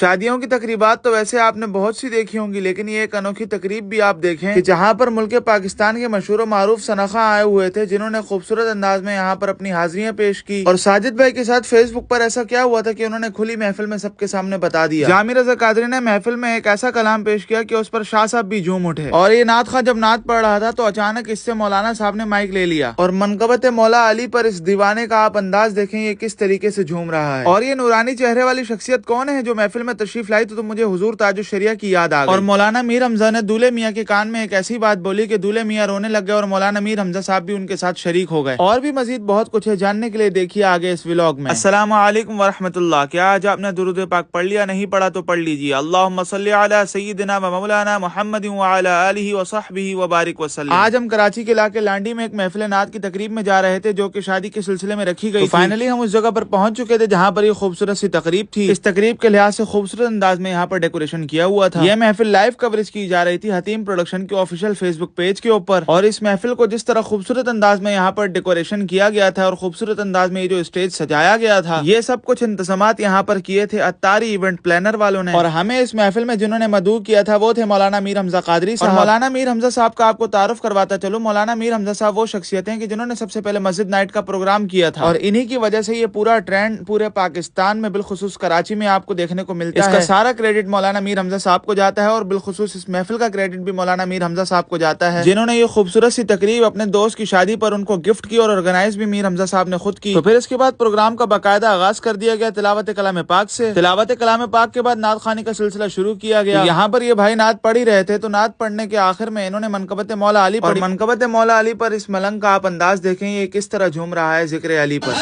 شادیوں کی تقریبات تو ویسے آپ نے بہت سی دیکھی ہوں گی، لیکن یہ ایک انوکھی تقریب بھی آپ دیکھیں کہ جہاں پر ملک پاکستان کے مشہور و معروف شناخواں آئے ہوئے تھے، جنہوں نے خوبصورت انداز میں یہاں پر اپنی حاضریاں پیش کی۔ اور ساجد بھائی کے ساتھ فیس بک پر ایسا کیا ہوا تھا کہ انہوں نے کھلی محفل میں سب کے سامنے بتا دیا۔ جامی رضا قادری نے محفل میں ایک ایسا کلام پیش کیا کہ اس پر شاہ صاحب بھی جھوم اٹھے، اور یہ نعت خواں جب نعت پڑھ رہا تھا تو اچانک اس سے مولانا صاحب نے مائک لے لیا، اور منقبت مولا علی پر اس دیوانے کا آپ انداز دیکھیں یہ کس طریقے سے جھوم رہا ہے۔ اور یہ نورانی چہرے والی شخصیت کون ہے جو محفل میں تشریف لائی؟ تو مجھے حضور تاج الشریعہ کی یاد آ گئی، اور مولانا میر حمزہ نے دولہے میاں کے کان میں ایک ایسی بات بولی کہ دولہے میاں رونے لگ گئے، اور مولانا میر حمزہ صاحب بھی ان کے ساتھ شریک ہو گئے۔ اور بھی مزید بہت کچھ ہے، جاننے کے لیے دیکھیے آگے اس ولاگ میں۔ السلام علیکم ورحمۃ اللہ۔ کیا آج آپ نے درود پاک پڑھ لیا؟ نہیں پڑھا تو پڑھ لیجیے۔ اللہم صلی علی سیدنا و مولانا محمد وعلی آلہ وصحبہ وبارک وسلم۔ آج ہم کراچی کے علاقے لانڈی میں ایک محفل نعت کی تقریب میں جا رہے تھے جو کہ شادی کے سلسلے میں رکھی گئی تھی۔ فائنلی ہم اس جگہ پر پہنچ چکے تھے جہاں پر یہ خوبصورت سی تقریب تھی۔ اس تقریب کے لحاظ سے خوبصورت انداز میں یہاں پر ڈیکوریشن کیا ہوا تھا۔ یہ محفل لائیو کوریج کی جا رہی تھی حتیم پروڈکشن کے آفیشیل فیس بک پیج کے اوپر، اور اس محفل کو جس طرح خوبصورت انداز میں یہاں پر ڈیکوریشن کیا گیا تھا اور خوبصورت انداز میں یہ جو اسٹیج سجایا گیا تھا، یہ سب کچھ انتظامات یہاں پر کیے تھے اتاری ایونٹ پلانر والوں نے۔ اور ہمیں اس محفل میں جنہوں نے مدعو کیا تھا وہ تھے مولانا میر حمزہ قادری صاحب۔ اور مولانا میر حمزہ صاحب کا آپ کو تعارف کرواتا چلوں، مولانا میر حمزہ صاحب وہ شخصیت ہیں کہ جنہوں نے سب سے پہلے مسجد نائٹ کا پروگرام کیا تھا، اور انہی کی وجہ سے یہ پورا ٹرینڈ پورے پاکستان میں بالخصوص کراچی میں آپ کو دیکھنے کو ملتا ہے۔ اس کا سارا کریڈٹ مولانا میر حمزہ صاحب کو جاتا ہے، اور بالخصوص اس محفل کا کریڈٹ بھی مولانا میر حمزہ صاحب کو جاتا ہے، جنہوں نے یہ خوبصورت سی تقریب اپنے دوست کی شادی پر ان کو گفٹ کی اور آرگنائز بھی میر حمزہ صاحب نے خود کی۔ تو پھر اس کے بعد پروگرام کا باقاعدہ آغاز کر دیا گیا تلاوت کلام پاک سے۔ تلاوت کلام پاک کے بعد نعت خوانی کا سلسلہ شروع کیا گیا۔ یہاں پر یہ بھائی نعت پڑھ ہی رہے تھے تو نعت پڑھنے کے آخر میں انہوں نے منقبت مولا علی پڑھی۔ منقبت مولا علی پر اس ملنگ کا آپ انداز دیکھیں یہ کس طرح جھوم رہا ہے ذکر علی پر۔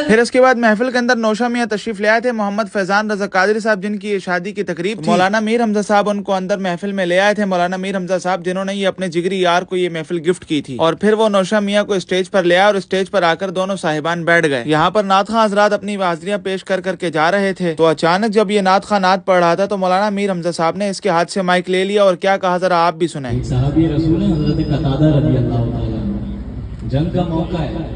پھر اس کے بعد محفل کے اندر نوشہ میاں تشریف لے آئے تھے، محمد فیضان رضا قادری صاحب جن کی شادی کی تقریب تھی۔ مولانا میر حمزہ صاحب ان کو اندر محفل میں لے آئے تھے، مولانا میر حمزہ صاحب جنہوں نے یہ اپنے جگری یار کو یہ محفل گفٹ کی تھی، اور پھر وہ نوشہ میاں کو اسٹیج پر لے آئے اور اسٹیج پر آ کر دونوں صاحبان بیٹھ گئے۔ یہاں پر نعت خواں حضرات اپنی حاضریاں پیش کر کے جا رہے تھے، تو اچانک جب یہ نعت خواں نعت پڑھ رہا تھا تو مولانا میر حمزہ صاحب نے اس کے ہاتھ سے مائک لے لیا اور کیا کہا ذرا آپ بھی سنیں۔ صحابی رسول حضرت قتادہ رضی اللہ تعالیٰ عنہ، جنگ کا موقع ہے،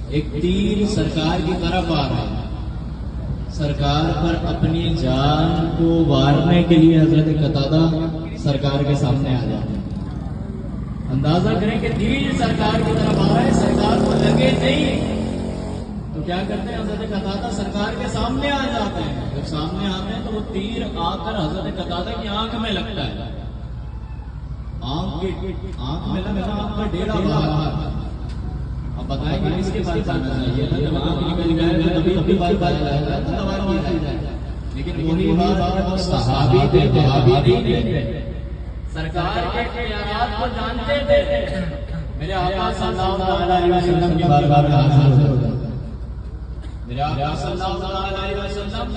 ایک تیر سرکار کی طرف آ رہا ہے، سرکار پر اپنی جان کو وارنے کے لیے حضرت قتادہ سرکار کے سامنے آ جاتے ہیں۔ اندازہ کریں کہ تیر سرکار کی طرف آ رہا ہے، سرکار کو لگے نہیں تو کیا کرتے ہیں، حضرت قتادہ سرکار کے سامنے آ جاتے ہیں۔ جب سامنے آتے ہیں تو وہ تیر آ کر حضرت قتادہ کی آنکھ میں لگتا ہے، آنکھ میں لگا، آنکھ کا ڈیرا باہر۔ اب بتائیں کہ اس کے بعد جانا چاہیے، جب آنکھ نکل جائے تو تبھی بات جائے گا، دوا کی جائے گا، لیکن وہی بات صحابی تھے، وہابی نہیں تھے، سرکار کے خیالات کو جانتے تھے۔ میرے آقا صلی اللہ علیہ وسلم کی بارگاہ میں حاضر ہو جاتے، میرے آقا صلی اللہ علیہ وسلم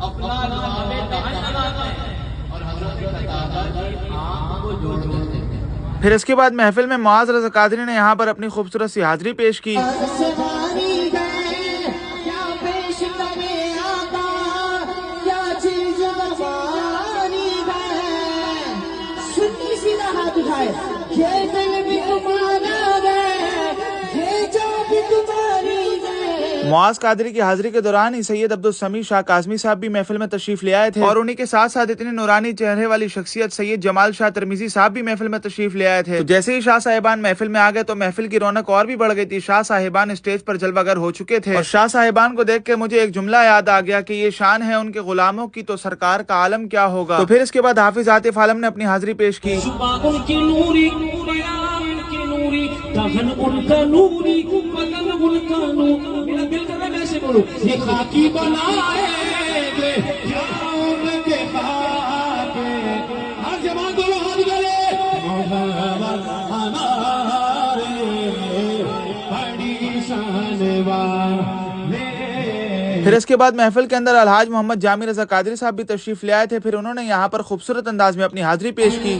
اپنا نام دہن لگاتے ہیں اور حضرت قتادہ کی آنکھ کو جوڑتے ہیں۔ پھر اس کے بعد محفل میں معاذ رضا قادری نے یہاں پر اپنی خوبصورت سی حاضری پیش کی۔ معاذ قادری کی حاضری کے دوران ہی سید عبدالسمیع شاہ کاظمی صاحب بھی محفل میں تشریف لے آئے تھے، اور انہی کے ساتھ ساتھ اتنے نورانی چہرے والی شخصیت سید جمال شاہ ترمیزی صاحب بھی محفل میں تشریف لے آئے تھے۔ تو جیسے ہی شاہ صاحبان محفل میں آ گئے تو محفل کی رونق اور بھی بڑھ گئی تھی۔ شاہ صاحبان اسٹیج پر جلوہ گر ہو چکے تھے، اور شاہ صاحبان کو دیکھ کے مجھے ایک جملہ یاد آ گیا کہ یہ شان ہے ان کے غلاموں کی تو سرکار کا عالم کیا ہوگا۔ تو پھر اس کے بعد حافظ عاطف عالم نے اپنی حاضری پیش کی۔ یہ خاکی بنائے گے یوم کے خاک، ہر جوان کو ہاتھ گلے محمد ہمارے بڑی شان والے۔ پھر اس کے بعد محفل کے اندر الحاج محمد جامی رضا قادری صاحب بھی تشریف لے آئے تھے، پھر انہوں نے یہاں پر خوبصورت انداز میں اپنی حاضری پیش کی۔